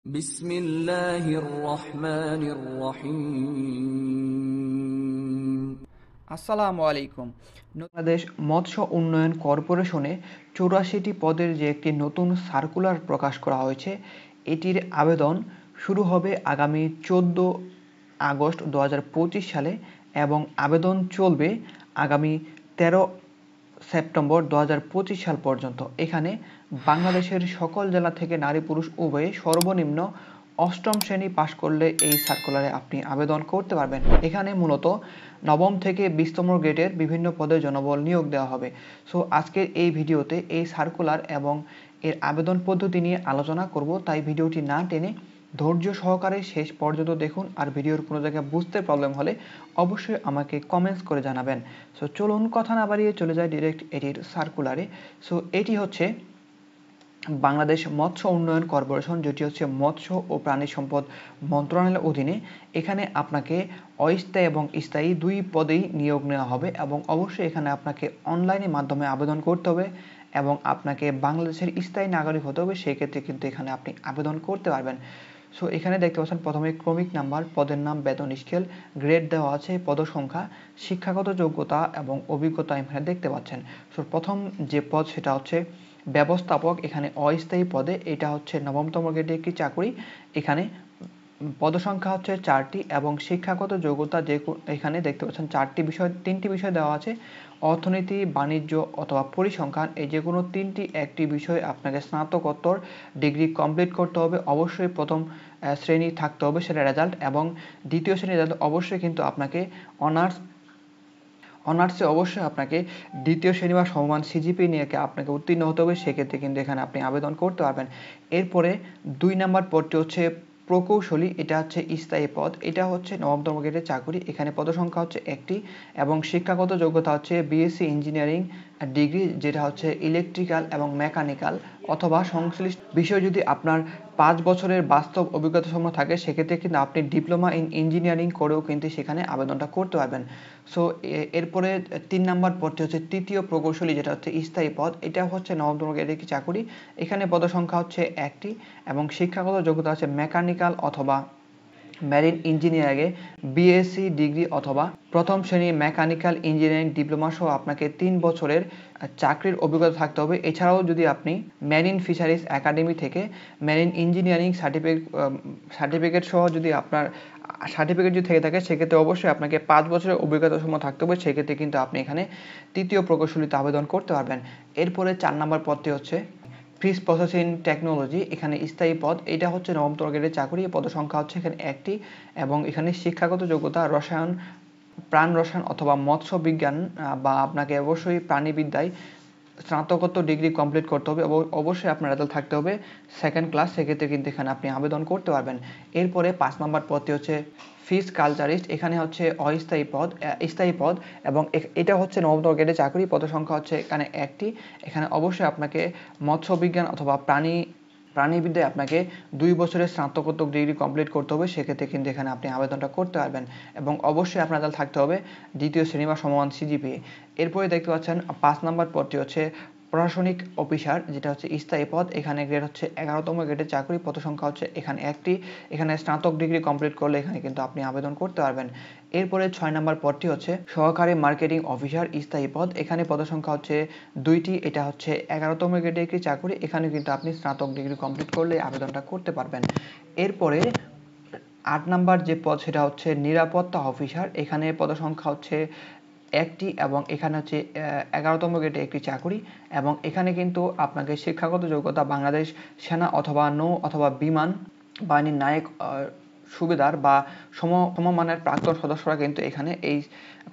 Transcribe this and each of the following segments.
বিসমিল্লাহির রহমানির রহিম। আসসালামু আলাইকুম। বাংলাদেশ মৎস্য উন্নয়ন কর্পোরেশনে 84টি পদের যে একটি নতুন সার্কুলার প্রকাশ করা হয়েছে, এটির আবেদন শুরু হবে আগামী 14 আগস্ট 2025 সালে এবং আবেদন চলবে আগামী 13 সেপ্টেম্বর 2025 সাল পর্যন্ত। এখানে বাংলাদেশের সকল জেলা থেকে নারী পুরুষ উভয়ে সর্বনিম্ন অষ্টম শ্রেণী পাশ করলে এই সার্কুলারে আপনি আবেদন করতে পারবেন। এখানে মূলত নবম থেকে 20তম গ্রেডের বিভিন্ন পদে জনবল নিয়োগ দেওয়া হবে। সো আজকের এই ভিডিওতে এই সার্কুলার এবং এর আবেদন পদ্ধতি নিয়ে আলোচনা করব, তাই ভিডিওটি না টেনে ধৈর্য সহকারে শেষ পর্যন্ত দেখুন। আর ভিডিওর কোনো জায়গায় বুঝতে প্রবলেম হলে অবশ্যই আমাকে কমেন্টস করে জানাবেন। সো চলুন কথা না বাড়িয়ে চলে যায় ডিরেক্ট এটির সার্কুলারে। সো এটি হচ্ছে বাংলাদেশ মৎস্য উন্নয়ন কর্পোরেশন, যেটি হচ্ছে মৎস্য ও প্রাণী সম্পদ মন্ত্রণালয়ের অধীনে। এখানে আপনাকে অস্থায়ী এবং স্থায়ী দুই পদেই নিয়োগ নেওয়া হবে এবং অবশ্যই এখানে আপনাকে অনলাইনের মাধ্যমে আবেদন করতে হবে এবং আপনাকে বাংলাদেশের স্থায়ী নাগরিক হতে হবে। সেক্ষেত্রে কিন্তু এখানে আপনি আবেদন করতে পারবেন। সো এখানে দেখতে পাচ্ছেন প্রথমে ক্রমিক নাম্বার, পদের নাম, বেতন স্কেল, গ্রেড দেওয়া আছে, পদ সংখ্যা, শিক্ষাগত যোগ্যতা এবং অভিজ্ঞতা এখানে দেখতে পাচ্ছেন। সো প্রথম যে পদ সেটা হচ্ছে ব্যবস্থাপক, এখানে অস্থায়ী পদে, এটা হচ্ছে নবমতম গ্রেডের একটি চাকরি। এখানে পদসংখ্যা হচ্ছে 4টি এবং শিক্ষাগত যোগ্যতা যে এখানে দেখতে পাচ্ছেন তিনটি বিষয় দেওয়া আছে: অর্থনীতি, বাণিজ্য অথবা পরিসংখ্যান। এই যে কোনো একটি বিষয় আপনাকে স্নাতকোত্তর ডিগ্রি কমপ্লিট করতে হবে। অবশ্যই প্রথম শ্রেণী থাকতে হবে সেটা রেজাল্ট, এবং দ্বিতীয় শ্রেণীর রেজাল্ট অবশ্যই কিন্তু আপনাকে অনার্সে অবশ্যই আপনাকে দ্বিতীয় শ্রেণী বা সমমান সিজিপি নিয়ে আপনাকে উত্তীর্ণ হতে হবে। সেক্ষেত্রে কিন্তু এখানে আপনি আবেদন করতে পারবেন। এরপরে 2 নম্বর পদটি হচ্ছে প্রকৌশলী, এটা হচ্ছে স্থায়ী পদ। এটা হচ্ছে নবমতম গ্রেডের চাকরি। এখানে পদসংখ্যা হচ্ছে 1টি এবং শিক্ষাগত যোগ্যতা হচ্ছে বিএসসি ইঞ্জিনিয়ারিং ডিগ্রি, যেটা হচ্ছে ইলেকট্রিক্যাল এবং মেকানিক্যাল অথবা সংশ্লিষ্ট বিষয়। যদি আপনার 5 বছরের বাস্তব অভিজ্ঞতা সম্পন্ন থাকে সেক্ষেত্রে কিন্তু আপনি ডিপ্লোমা ইন ইঞ্জিনিয়ারিং করেও কিন্তু সেখানে আবেদনটা করতে পারবেন। সো এরপরে 3 নম্বর পদটি হচ্ছে তৃতীয় প্রকৌশলী, যেটা হচ্ছে স্থায়ী পদ। এটা হচ্ছে নবমতম গ্রেডের একটি চাকরি। এখানে পদসংখ্যা হচ্ছে 1টি এবং শিক্ষাগত যোগ্যতা আছে মেকানিক্যাল অথবা মেরিন ইঞ্জিনিয়ারিংয়ে বিএসসি ডিগ্রি অথবা প্রথম শ্রেণী মেকানিক্যাল ইঞ্জিনিয়ারিং ডিপ্লোমা সহ আপনাকে 3 বছরের চাকরির অভিজ্ঞতা থাকতে হবে। এছাড়াও যদি আপনি মেরিন ফিশারিজ একাডেমি থেকে মেরিন ইঞ্জিনিয়ারিং সার্টিফিকেট সহ যদি আপনার সার্টিফিকেট যদি থেকে থাকে সেক্ষেত্রে অবশ্যই আপনাকে 5 বছরের অভিজ্ঞতা সময় থাকতে হবে। সেক্ষেত্রে কিন্তু আপনি এখানে তৃতীয় প্রকৌশলীতে আবেদন করতে পারবেন। এরপরে 4 নম্বর পদটি হচ্ছে ফিশ প্রসেসিং টেকনোলজি, এখানে স্থায়ী পদ। এটা হচ্ছে নবমতম গ্রেডের চাকরি। পদসংখ্যা হচ্ছে এখানে 1টি এবং এখানে শিক্ষাগত যোগ্যতা প্রাণ রসায়ন অথবা মৎস্য বিজ্ঞান বা আপনাকে অবশ্যই প্রাণীবিদ্যায় স্নাতকোত্তর ডিগ্রি কমপ্লিট করতে হবে। অবশ্যই আপনার রেজাল্ট থাকতে হবে 2nd ক্লাস। সেক্ষেত্রে কিন্তু এখানে আপনি আবেদন করতে পারবেন। এরপরে 5 নম্বর পদটি হচ্ছে ফিশ কালচারিস্ট, এখানে হচ্ছে স্থায়ী পদ এবং এটা হচ্ছে নবমতম গ্রেডের চাকরি। পদসংখ্যা হচ্ছে এখানে 1টি। এখানে অবশ্যই আপনাকে মৎস্য বিজ্ঞান অথবা প্রাণীবিদ্যায় আপনাকে 2 বছরের স্নাতকোত্তর ডিগ্রি কমপ্লিট করতে হবে। সেক্ষেত্রে কিন্তু এখানে আপনি আবেদনটা করতে পারবেন এবং অবশ্যই আপনার রেজাল্ট থাকতে হবে দ্বিতীয় শ্রেণী বা সমমান সিজিপিএ। এরপরে দেখতে পাচ্ছেন 5 নম্বর পদটি হচ্ছে প্রশাসনিক অফিসার, যেটা হচ্ছে স্থায়ী পদ। এখানে গ্রেড হচ্ছে 11তম গ্রেডের চাকরি। পদসংখ্যা হচ্ছে এখানে 1টি। এখানে স্নাতক ডিগ্রি কমপ্লিট করলে এখানে কিন্তু আপনি আবেদন করতে পারবেন। এরপরে 6 নম্বর পদটি হচ্ছে সহকারী মার্কেটিং অফিসার, স্থায়ী পদ। এখানে পদসংখ্যা হচ্ছে 2টি। এটা হচ্ছে 11তম গ্রেডের একটি চাকরি। এখানে কিন্তু আপনি স্নাতক ডিগ্রি কমপ্লিট করলে আবেদনটা করতে পারবেন। এরপরে 8 নম্বর যে পদ সেটা হচ্ছে নিরাপত্তা অফিসার। এখানে পদসংখ্যা হচ্ছে 1টি এবং এখানে হচ্ছে 11তম গ্রেডে একটি চাকরি এবং এখানে কিন্তু আপনাকে শিক্ষাগত যোগ্যতা বাংলাদেশ সেনা অথবা নৌ অথবা বিমান বাহিনীর নায়ক সুবেদার বা সমমানের প্রাক্তন সদস্যরা কিন্তু এখানে এই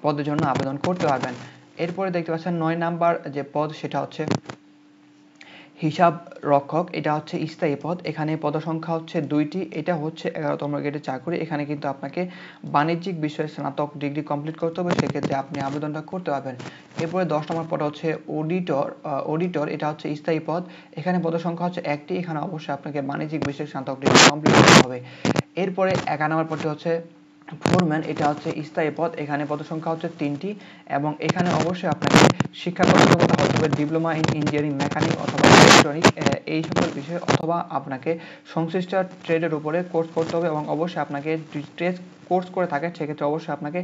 পদের জন্য আবেদন করতে পারবেন। এরপরে দেখতে পাচ্ছেন 9 নাম্বার যে পদ সেটা হচ্ছে হিসাব রক্ষক, এটা হচ্ছে স্থায়ী পদ। এখানে পদসংখ্যা হচ্ছে 2টি। এটা হচ্ছে 11তম গ্রেডের চাকরি। এখানে কিন্তু আপনাকে বাণিজ্যিক বিষয়ে স্নাতক ডিগ্রি কমপ্লিট করতে হবে। সেক্ষেত্রে আপনি আবেদনটা করতে পারবেন। এরপরে 10 নম্বর পদ হচ্ছে অডিটর, এটা হচ্ছে স্থায়ী পদ। এখানে পদসংখ্যা হচ্ছে 1টি। এখানে অবশ্যই আপনাকে বাণিজ্যিক বিষয়ে স্নাতক ডিগ্রি কমপ্লিট করতে হবে। এরপরে 11 নম্বর পদটি হচ্ছে ফোরম্যান, এটা হচ্ছে স্থায়ী পদ। এখানে পদসংখ্যা হচ্ছে 3টি এবং এখানে অবশ্যই আপনাকে শিক্ষাগত যোগ্যতা হতে হবে ডিপ্লোমা ইন ইঞ্জিনিয়ারিং মেকানিক অথবা ইলেকট্রনিক এই সকল বিষয়ে অথবা আপনাকে সংশ্লিষ্ট ট্রেডের উপরে কোর্স করতে হবে এবং অবশ্যই আপনাকে ট্রেড কোর্স করে থাকেন সেক্ষেত্রে অবশ্যই আপনাকে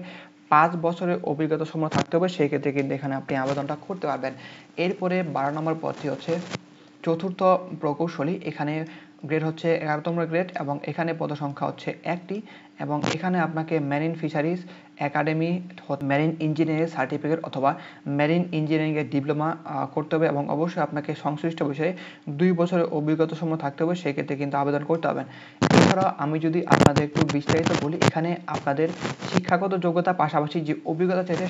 5 বছরের অভিজ্ঞতা সম্পন্ন থাকতে হবে, সেই ক্ষেত্রে কিন্তু এখানে আপনি আবেদনটা করতে পারবেন। এরপরে 12 নম্বর পদটি হচ্ছে চতুর্থ প্রকৌশলী। এখানে গ্রেড হচ্ছে 11তম গ্রেড এবং এখানে পদসংখ্যা হচ্ছে 1টি এবং এখানে আপনাকে marine fisheries academy, marine engineering certificate অথবা মেরিন ইঞ্জিনিয়ারিংয়ের ডিপ্লোমা করতে হবে এবং অবশ্যই আপনাকে সংশ্লিষ্ট বিষয়ে 2 বছরের অভিজ্ঞতা সম্পন্ন থাকতে হবে, সেক্ষেত্রে কিন্তু আবেদন করতে হবেন। এছাড়া আমি যদি আপনাদের একটু বিস্তারিত বলি, এখানে আপনাদের শিক্ষাগত যোগ্যতার পাশাপাশি যে অভিজ্ঞতা চাইছে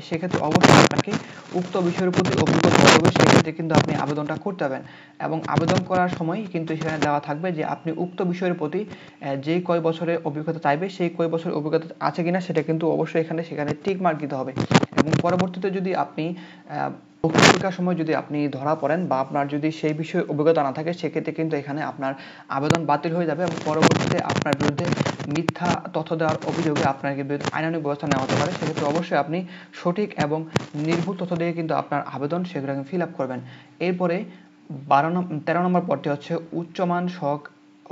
সেক্ষেত্রে অবশ্যই আপনাকে উক্ত বিষয়ের প্রতি অভিজ্ঞতা হতে হবে, সেক্ষেত্রে কিন্তু আপনি আবেদনটা করতে হবেন এবং আবেদন করার সময় কিন্তু সেখানে দেওয়া থাকবে যে আপনি উক্ত বিষয়ের প্রতি যে কয় বছরের অভিজ্ঞতা চাইবে সেই কয় বছরের অভিজ্ঞতা আছে কিনা সেটা কিন্তু অবশ্যই সেখানে টিক মার্ক দিতে হবে এবং পরবর্তীতে যদি আপনি পরীক্ষার সময় যদি আপনি ধরা পড়েন বা আপনার যদি সেই বিষয়ে অভিজ্ঞতা না থাকে সেক্ষেত্রে কিন্তু এখানে আপনার আবেদন বাতিল হয়ে যাবে এবং পরবর্তীতে আপনার বিরুদ্ধে মিথ্যা তথ্য দেওয়ার অভিযোগে আপনার বিরুদ্ধে আইনানুগ ব্যবস্থা নেওয়া হতে পারে। সেক্ষেত্রে অবশ্যই আপনি সঠিক এবং নির্ভুল তথ্য দিয়ে কিন্তু আপনার আবেদন সেগুলো ফিল আপ করবেন। এরপরে 13 নম্বর পদটি হচ্ছে উচ্চমান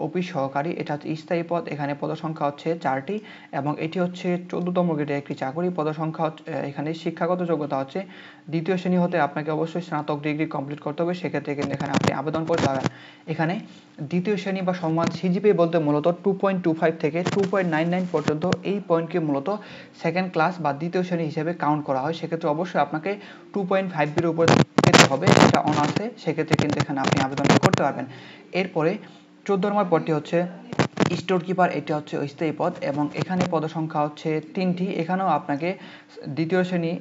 অফিস সহকারী। এটা হচ্ছে স্থায়ী পদ। এখানে পদসংখ্যা হচ্ছে 4টি এবং এটি হচ্ছে 14তম গ্রেডের একটি চাকরি। পদসংখ্যা এখানে শিক্ষাগত যোগ্যতা হচ্ছে দ্বিতীয় শ্রেণী হতে আপনাকে অবশ্যই স্নাতক ডিগ্রি কমপ্লিট করতে হবে, সেক্ষেত্রে কিন্তু এখানে আপনি আবেদন করতে পারবেন। এখানে দ্বিতীয় শ্রেণী বা সমান সিজিপিএ বলতে মূলত 2.25 থেকে 2.99 পর্যন্ত এই পয়েন্টকে মূলত সেকেন্ড ক্লাস বা দ্বিতীয় শ্রেণী হিসেবে কাউন্ট করা হয়। সেক্ষেত্রে অবশ্যই আপনাকে 2.50 উপরে পেতে হবে, এটা অনার্সে, সেক্ষেত্রে কিন্তু এখানে আপনি আবেদন করতে পারবেন। এরপরে 14 নম্বর পদটি হচ্ছে স্টোর কিপার। এটা হচ্ছে স্থায়ী পদ এবং এখানে পদসংখ্যা হচ্ছে 3টি। এখানেও আপনাকে দ্বিতীয় শ্রেণী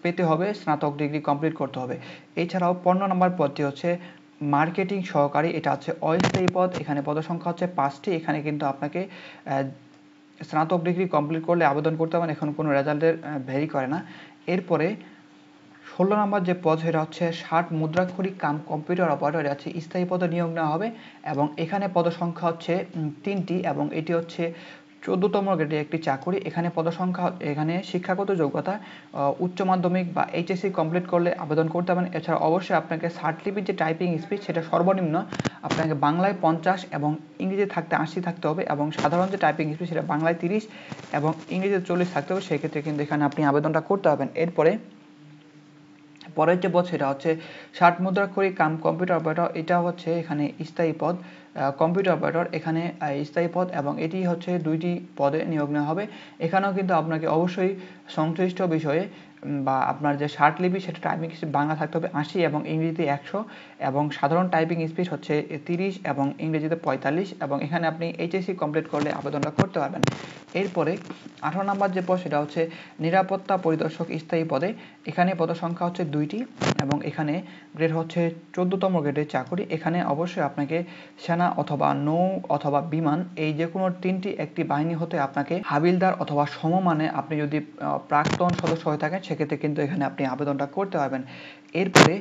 পেতে হবে, স্নাতক ডিগ্রি কমপ্লিট করতে হবে। এছাড়াও 15 নম্বর পদটি হচ্ছে মার্কেটিং সহকারী। এটা হচ্ছে অস্থায়ী পদ। এখানে পদসংখ্যা হচ্ছে 5টি। এখানে কিন্তু আপনাকে স্নাতক ডিগ্রি কমপ্লিট করলে আবেদন করতে পারেন, এখন কোনো রেজাল্টের ভ্যারি করে না। এরপরে 16 নম্বর যে পদ সেটা হচ্ছে 60 মুদ্রাক্ষরিক কাম কম্পিউটার অপারেটর। এটা হচ্ছে স্থায়ী পদে নিয়োগ নেওয়া হবে এবং এখানে পদসংখ্যা হচ্ছে 3টি এবং এটি হচ্ছে 14তম গ্রেডের একটি চাকরি। এখানে পদসংখ্যা, এখানে শিক্ষাগত যোগ্যতা উচ্চ মাধ্যমিক বা এইচএসসি কমপ্লিট করলে আবেদন করতে পারেন। এছাড়া অবশ্যই আপনাকে সার্টিফিকেট যে টাইপিং স্পিড সেটা সর্বনিম্ন আপনাকে বাংলায় 50 এবং ইংরেজি থাকতে 80 থাকতে হবে এবং সাধারণ যে টাইপিং স্পিড সেটা বাংলায় 30 এবং ইংরেজিতে 40 থাকতে হবে, সেক্ষেত্রে কিন্তু এখানে আপনি আবেদনটা করতে পারবেন। এরপরে পরের যে পদ সেটা হচ্ছে 60 মুদ্রাক্ষরিক কাম কম্পিউটার অপারেটর। এটা হচ্ছে এখানে স্থায়ী পদ, কম্পিউটার অপারেটর এখানে স্থায়ী পদ এবং এটি হচ্ছে 2টি পদে নিয়োগ নেওয়া হবে। এখানেও কিন্তু আপনাকে অবশ্যই সংশ্লিষ্ট বিষয়ে বা আপনার যে লিপি সেটা টাইপিং স্পিড বাংলা থাকতে হবে 80 এবং ইংরেজিতে 100 এবং সাধারণ টাইপিং স্পিড হচ্ছে 30 এবং ইংরেজিতে 45 এবং এখানে আপনি এইচএসসি কমপ্লিট করলে আবেদনটা করতে পারবেন। এরপরে 18 নম্বর যে পদ সেটা হচ্ছে নিরাপত্তা পরিদর্শক স্থায়ী পদে। এখানে পদসংখ্যা হচ্ছে 2টি এবং এখানে গ্রেড হচ্ছে 14তম গ্রেডের চাকরি। এখানে অবশ্যই আপনাকে সেনা অথবা নৌ অথবা বিমান এই যে কোনো 3টি একটি বাহিনী হতে আপনাকে হাবিলদার অথবা সমমানে আপনি যদি প্রাক্তন সদস্য হয়ে থাকেন সেক্ষেত্রে কিন্তু এখানে আপনি আবেদনটা করতে পারবেন। এরপরে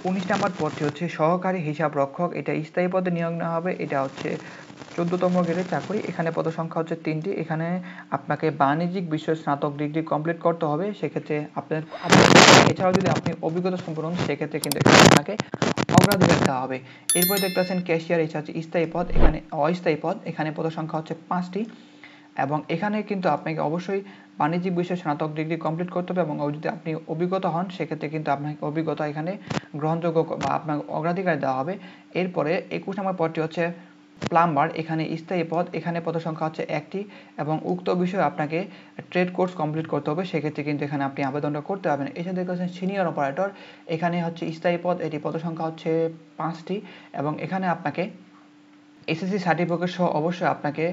19 নম্বর পদটি হচ্ছে সহকারী হিসাব রক্ষক। এটা স্থায়ী পদে নিয়োগ নেওয়া হবে। এটা হচ্ছে 14তম গ্রেডের চাকরি। এখানে পদসংখ্যা হচ্ছে 3টি। এখানে আপনাকে বাণিজ্যিক বিষয়ে স্নাতক ডিগ্রি কমপ্লিট করতে হবে, সেক্ষেত্রে আপনার এছাড়াও যদি আপনি অভিজ্ঞতা সম্পন্ন সেক্ষেত্রে কিন্তু এখানে আপনাকে অগ্রাধিকার দেওয়া হবে। এরপরে দেখতে পাচ্ছেন ক্যাশিয়ার। এটা হচ্ছে স্থায়ী পদ, এখানে অস্থায়ী পদ। এখানে পদসংখ্যা হচ্ছে 5টি এবং এখানে কিন্তু আপনাকে অবশ্যই বাণিজ্যিক বিষয়ে স্নাতক ডিগ্রি কমপ্লিট করতে হবে এবং যদি আপনি অভিজ্ঞতা হন সেক্ষেত্রে কিন্তু আপনাকে অভিজ্ঞতা এখানে গ্রহণযোগ্য বা আপনার অগ্রাধিকার দেওয়া হবে। এরপরে 21 নম্বর পদটি হচ্ছে প্লাম্বার। এখানে স্থায়ী পদ। এখানে পদসংখ্যা হচ্ছে 1টি এবং উক্ত বিষয়ে আপনাকে ট্রেড কোর্স কমপ্লিট করতে হবে, সেক্ষেত্রে কিন্তু এখানে আপনি আবেদনটা করতে পারবেন। এছাড়া দেখতে পাচ্ছেন সিনিয়র অপারেটর। এখানে হচ্ছে স্থায়ী পদ, এটি পদসংখ্যা হচ্ছে 5টি এবং এখানে আপনাকে এসএসসি সার্টিফিকেট সহ অবশ্যই আপনাকে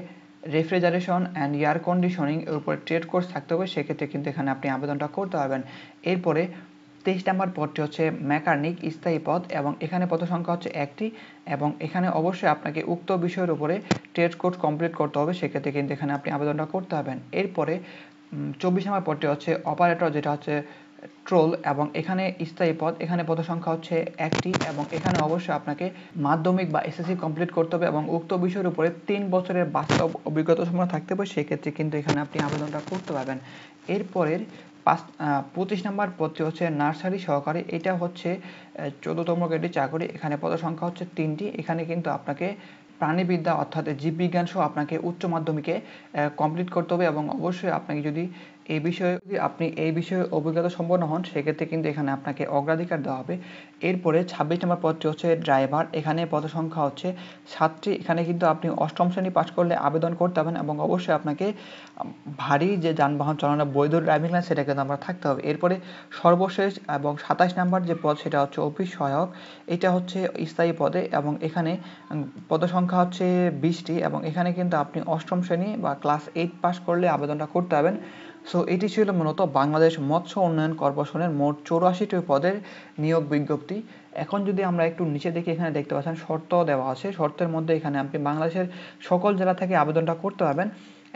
রেফ্রিজারেশন অ্যান্ড এয়ার কন্ডিশনিং এর উপরে ট্রেড কোর্স থাকতে হবে, সেক্ষেত্রে কিন্তু এখানে আপনি আবেদনটা করতে পারবেন। এরপরে 23 নম্বর পদটি হচ্ছে মেকানিক স্থায়ী পদ এবং এখানে পদসংখ্যা হচ্ছে 1টি এবং এখানে অবশ্যই আপনাকে উক্ত বিষয়ের উপরে ট্রেড কোর্স কমপ্লিট করতে হবে, সেক্ষেত্রে কিন্তু এখানে আপনি আবেদনটা করতে পারবেন। এরপরে 24 নম্বর পদটি হচ্ছে অপারেটর, যেটা হচ্ছে ট্রোল এবং এখানে স্থায়ী পদ। এখানে পদসংখ্যা হচ্ছে 1টি এবং এখানে অবশ্যই আপনাকে মাধ্যমিক বা এসএসসি কমপ্লিট করতে হবে এবং উক্ত বিষয়ের উপরে 3 বছরের বাস্তব অভিজ্ঞতা সম্পন্ন থাকতে হবে, সেক্ষেত্রে কিন্তু এখানে আপনি আবেদনটা করতে পারবেন। এরপরের 25 নম্বর পদটি হচ্ছে নার্সারি সহকারী। এটা হচ্ছে 14তম গ্রেডের চাকরি। এখানে পদসংখ্যা হচ্ছে 3টি। এখানে কিন্তু আপনাকে প্রাণীবিদ্যা অর্থাৎ জীববিজ্ঞান সহ আপনাকে উচ্চ মাধ্যমিকে কমপ্লিট করতে হবে এবং অবশ্যই আপনাকে যদি এই বিষয়ে অভিজ্ঞতা সম্পন্ন হন সেক্ষেত্রে কিন্তু এখানে আপনাকে অগ্রাধিকার দেওয়া হবে। এরপরে 26 নম্বর পদটি হচ্ছে ড্রাইভার। এখানে পদসংখ্যা হচ্ছে 7টি। এখানে কিন্তু আপনি 8ম শ্রেণী পাস করলে আবেদন করতে হবেন এবং অবশ্যই আপনাকে ভারী যে যানবাহন চালানোর বৈধ ড্রাইভিং লাইসেন্স সেটা কিন্তু আপনার থাকতে হবে। এরপরে সর্বশেষ এবং 27 নম্বর যে পদ সেটা হচ্ছে অফিস সহায়ক। এটা হচ্ছে স্থায়ী পদে এবং এখানে পদসংখ্যা হচ্ছে 20টি এবং এখানে কিন্তু আপনি 8ম শ্রেণী বা ক্লাস 8 পাস করলে আবেদনটা করতে হবেন। সো এটি ছিল মূলত বাংলাদেশ মৎস্য উন্নয়ন কর্পোরেশনের মোট 84টি পদের নিয়োগ বিজ্ঞপ্তি। এখন যদি আমরা একটু নিচে দেখি, এখানে দেখতে পাচ্ছেন শর্ত দেওয়া আছে। শর্তের মধ্যে এখানে আপনি বাংলাদেশের সকল জেলা থেকে আবেদনটা করতে পারবেন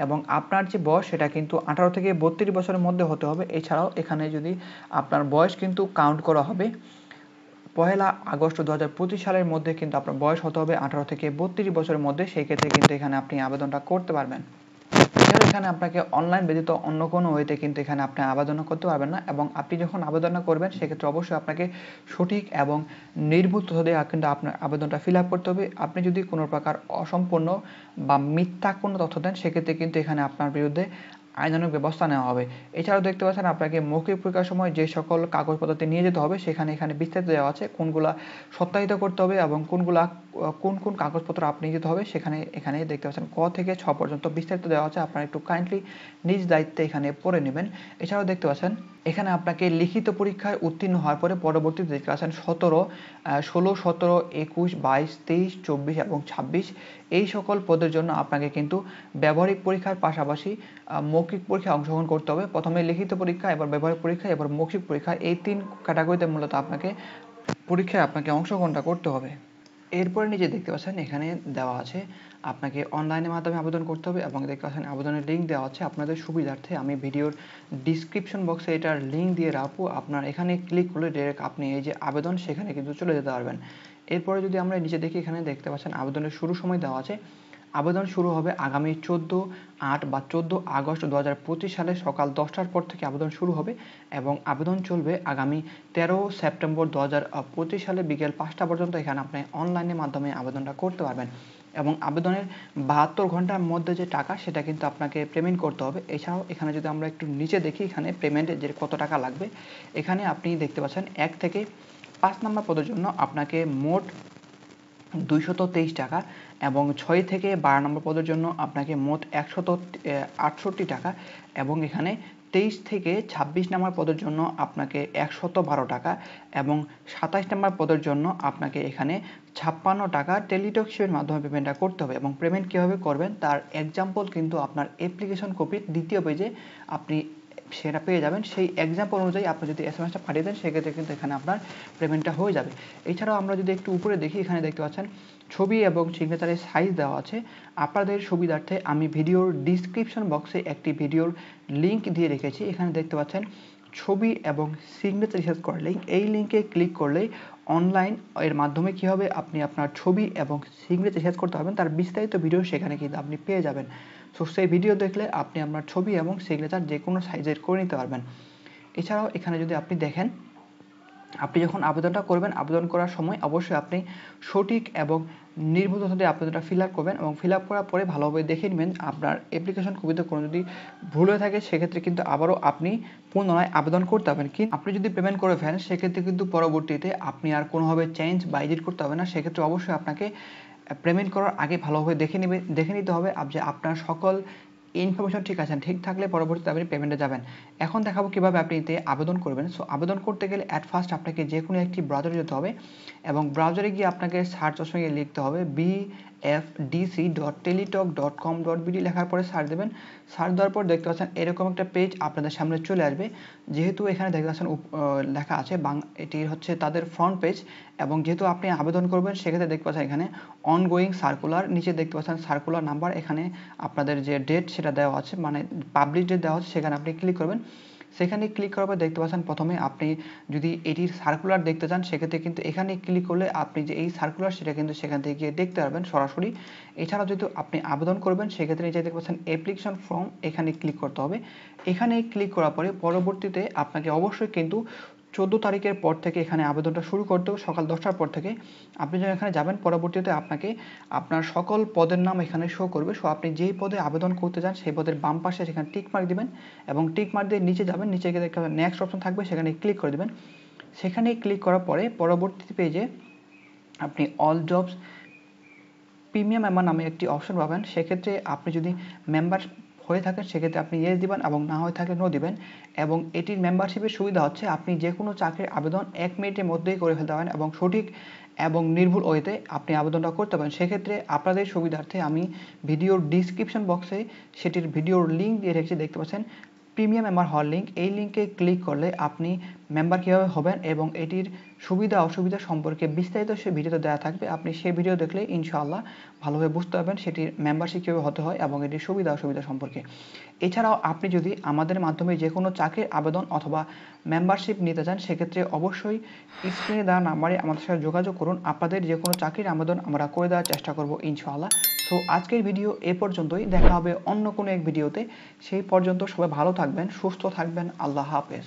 এবং আপনার যে বয়স সেটা কিন্তু 18 থেকে 32 বছরের মধ্যে হতে হবে। এছাড়াও এখানে যদি আপনার বয়স কিন্তু কাউন্ট করা হবে 1 আগস্ট 2025 সালের মধ্যে কিন্তু আপনার বয়স হতে হবে 18 থেকে 32 বছরের মধ্যে। সেই ক্ষেত্রে কিন্তু এখানে আপনি আবেদনটা করতে পারবেন। এখানে আপনাকে অনলাইন ব্যতীত অন্য কোনো ওয়েতে কিন্তু এখানে আপনি আবেদন করতে পারবেন না এবং আপনি যখন আবেদন করবেন সেক্ষেত্রে অবশ্যই আপনাকে সঠিক এবং নির্ভুল তথ্য দিয়ে কিন্তু আপনার আবেদনটা ফিল আপ করতে হবে। আপনি যদি কোনো প্রকার অসম্পূর্ণ বা মিথ্যা কোনো তথ্য দেন সেক্ষেত্রে কিন্তু এখানে আপনার বিরুদ্ধে আইনানুগ ব্যবস্থা নেওয়া হবে। এছাড়াও দেখতে পাচ্ছেন আপনাকে মৌখিক পরীক্ষার সময় যে সকল কাগজপত্র নিয়ে যেতে হবে এখানে বিস্তারিত দেওয়া আছে, কোনগুলা সত্যায়িত করতে হবে এবং কোন কাগজপত্র আপনি যেতে হবে এখানে দেখতে পাচ্ছেন ক থেকে 6 পর্যন্ত বিস্তারিত দেওয়া আছে। আপনারা একটু কাইন্ডলি নিজ দায়িত্বে এখানে পড়ে নেবেন। এছাড়াও দেখতে পাচ্ছেন এখানে আপনাকে লিখিত পরীক্ষায় উত্তীর্ণ হওয়ার পরে পরবর্তীতে দেখতে পাচ্ছেন 16, 17, 21, 22, 23, 24 এবং 26 এই সকল পদের জন্য আপনাকে কিন্তু ব্যবহারিক পরীক্ষার পাশাপাশি মৌখিক পরীক্ষায় অংশগ্রহণ করতে হবে। প্রথমে লিখিত পরীক্ষা, এবার ব্যবহারিক পরীক্ষা, এবার মৌখিক পরীক্ষা, এই 3 ক্যাটাগরিতে মূলত আপনাকে পরীক্ষায় অংশগ্রহণটা করতে হবে। এরপরে নিচে দেখতে পাচ্ছেন এখানে দেওয়া আছে আপনাকে অনলাইনের মাধ্যমে আবেদন করতে হবে এবং দেখতে পাচ্ছেন আবেদনের লিঙ্ক দেওয়া আছে। আপনাদের সুবিধার্থে আমি ভিডিওর ডিসক্রিপশন বক্সে এটার লিঙ্ক দিয়ে রাখবো। আপনার এখানে ক্লিক করলে ডাইরেক্ট আপনি এই যে আবেদন সেখানে কিন্তু চলে যেতে পারবেন। এরপরে যদি আমরা নিচে দেখি, এখানে দেখতে পাচ্ছেন আবেদনের শুরু সময় দেওয়া আছে। আবেদন শুরু হবে আগামী 14/8 বা 14 আগস্ট 2025 সালে সকাল 10টার পর থেকে আবেদন শুরু হবে এবং আবেদন চলবে আগামী 13 সেপ্টেম্বর 2025 সালে বিকেল 5টা পর্যন্ত। এখানে আপনি অনলাইনের মাধ্যমে আবেদনটা করতে পারবেন এবং আবেদনের 72 ঘন্টার মধ্যে যে টাকা সেটা কিন্তু আপনাকে পেমেন্ট করতে হবে। এছাড়াও এখানে যদি আমরা একটু নিচে দেখি, এখানে পেমেন্টের যে কত টাকা লাগবে এখানে আপনি দেখতে পাচ্ছেন 1 থেকে 5 নম্বর পদের জন্য আপনাকে মোট 223 টাকা এবং 6 থেকে 12 নম্বর পদের জন্য আপনাকে মোট 168 টাকা এবং এখানে 23 থেকে 26 নম্বর পদের জন্য আপনাকে 112 টাকা এবং 27 নম্বর পদের জন্য আপনাকে এখানে 56 টাকা টেলিটক-এর মাধ্যমে পেমেন্টটা করতে হবে। এবং পেমেন্ট কীভাবে করবেন তার এক্সাম্পল কিন্তু আপনার অ্যাপ্লিকেশন কপির দ্বিতীয় পেজে আপনি সেটা পেয়ে যাবেন। সেই এক্সাম্পল অনুযায়ী আপনি যদি এসএমএসটা পাঠিয়ে দেন সেক্ষেত্রে কিন্তু এখানে আপনার পেমেন্টটা হয়ে যাবে। এছাড়াও আমরা যদি একটু উপরে দেখি, এখানে দেখতে পাচ্ছেন ছবি এবং সিগনেচারের সাইজ দেওয়া আছে। আপনাদের সুবিধার্থে আমি ভিডিওর ডিসক্রিপশন বক্সে একটি ভিডিওর লিঙ্ক দিয়ে রেখেছি। এখানে দেখতে পাচ্ছেন ছবি এবং সিগনেচার রিসার্চ করার লিঙ্ক। এই লিঙ্কে ক্লিক করলেই অনলাইন এর মাধ্যমে কী হবে, আপনি আপনার ছবি এবং সিগনেচার রিসার্চ করতে পারবেন। তার বিস্তারিত ভিডিও সেখানে কিন্তু আপনি পেয়ে যাবেন। সো সেই ভিডিও দেখলে আপনি আপনার ছবি এবং সিগনেচার যে কোনো সাইজের করে নিতে পারবেন। এছাড়াও এখানে যদি আপনি দেখেন, আপনি যখন আবেদনটা করবেন আবেদন করার সময় অবশ্যই আপনি সঠিক এবং নির্ভুল তথ্য দিয়ে আবেদনটা ফিল আপ করবেন এবং ফিল আপ করার পরে ভালোভাবে দেখে নেবেন আপনার অ্যাপ্লিকেশন কপিতে কোনো যদি ভুল হয়ে থাকে সেক্ষেত্রে কিন্তু আবারও আপনি পুনরায় আবেদন করতে পারবেন। কিন্তু আপনি যদি পেমেন্ট করে ফেলেন সেক্ষেত্রে কিন্তু পরবর্তীতে আপনি আর কোনোভাবে চেঞ্জ বা এডিট করতে হবে না। সেক্ষেত্রে অবশ্যই আপনাকে পেমেন্ট করার আগে ভালোভাবে দেখে নিতে হবে যে আপনার সকল ইনফরমেশন ঠিক থাকলে পরবর্তীতে আপনি পেমেন্টে যাবেন। এখন দেখাবো কিভাবে আপনি এতে আবেদন করবেন। সো আবেদন করতে গেলে অ্যাট ফার্স্ট আপনাকে যে কোনো একটি ব্রাউজারে যেতে হবে এবং ব্রাউজারে গিয়ে আপনাকে সার্চ অপশনে গিয়ে লিখতে হবে bfdc.teletalk.com.bd লেখার পরে সার্চ দেবেন। সার্চ দেওয়ার পর দেখতে পাচ্ছেন এরকম একটা পেজ আপনাদের সামনে চলে আসবে। যেহেতু এখানে দেখতে পাচ্ছেন লেখা আছে এটি হচ্ছে তাদের ফ্রন্ট পেজ এবং যেহেতু আপনি আবেদন করবেন সেক্ষেত্রে দেখতে পাচ্ছেন এখানে অনগোয়িং সার্কুলার, নিচে দেখতে পাচ্ছেন সার্কুলার নাম্বার, এখানে আপনাদের যে ডেট সেটা দেওয়া আছে, মানে পাবলিশ ডেট দেওয়া আছে, সেখানে আপনি ক্লিক করবেন। সেখানে ক্লিক করার পর দেখতে পাচ্ছেন প্রথমে আপনি যদি এটির সার্কুলার দেখতে চান সেক্ষেত্রে কিন্তু এখানে ক্লিক করলে আপনি যে এই সার্কুলার সেটা কিন্তু সেখান থেকে গিয়ে দেখতে পারবেন সরাসরি। এছাড়াও যদি আপনি আবেদন করবেন সেক্ষেত্রে নিচে দেখতে পাচ্ছেন অ্যাপ্লিকেশন ফর্ম, এখানে ক্লিক করতে হবে। এখানে ক্লিক করার পরে পরবর্তীতে আপনাকে অবশ্যই কিন্তু 14 তারিখের পর থেকে এখানে আবেদনটা শুরু করতে হবে, সকাল 10টার পর থেকে। আপনি যখন এখানে যাবেন পরবর্তীতে আপনাকে আপনার সকল পদের নাম এখানে শো করবে। সো আপনি যেই পদে আবেদন করতে চান সেই পদের বাম পাশে সেখানে টিক মার্ক দিবেন এবং টিক মার্ক দিয়ে নিচে যাবেন, নিচে গিয়ে দেখতে পাবেন নেক্সট অপশন থাকবে, সেখানে ক্লিক করে দিবেন। সেখানে ক্লিক করার পরে পরবর্তী পেজে আপনি অল জবস প্রিমিয়াম মেম্বার নামে একটি অপশন পাবেন। সেক্ষেত্রে আপনি যদি মেম্বার হয়ে থাকেন সেক্ষেত্রে আপনি ইয়েস দিবেন এবং না হয়ে থাকলে নো দিবেন। এবং এটির মেম্বারশিপের সুবিধা হচ্ছে আপনি যে কোনো চাকরির আবেদন 1 মিনিটের মধ্যেই করে ফেলতে পারেন এবং সঠিক এবং নির্ভুল ওয়েতে আপনি আবেদনটা করতে পারেন। সেক্ষেত্রে আপনাদের সুবিধার্থে আমি ভিডিওর ডিসক্রিপশন বক্সে সেটির ভিডিওর লিঙ্ক দিয়ে রেখেছি, দেখতে পাচ্ছেন প্রিমিয়াম মেম্বার হওয়ার লিঙ্ক। এই লিঙ্কে ক্লিক করলে আপনি মেম্বার কীভাবে হবেন এবং এটির সুবিধা অসুবিধা সম্পর্কে বিস্তারিত সে ভিডিওতে দেওয়া থাকবে। আপনি সেই ভিডিও দেখলে ইনশাআল্লাহ ভালোভাবে বুঝতে পারবেন সেটির মেম্বারশিপ কীভাবে হতে হয় এবং এটির সুবিধা অসুবিধা সম্পর্কে। এছাড়াও আপনি যদি আমাদের মাধ্যমে যে কোনো চাকরির আবেদন অথবা মেম্বারশিপ নিতে চান সেক্ষেত্রে অবশ্যই স্ক্রিনে দেওয়া নাম্বারে আমাদের সাথে যোগাযোগ করুন। আপনাদের যে কোনো চাকরির আবেদন আমরা করে দেওয়ার চেষ্টা করব ইনশাআল্লাহ। সো আজকের ভিডিও এ পর্যন্তই, দেখা হবে অন্য কোনো এক ভিডিওতে। সেই পর্যন্ত সবাই ভালো থাকবেন, সুস্থ থাকবেন। আল্লাহ হাফেজ।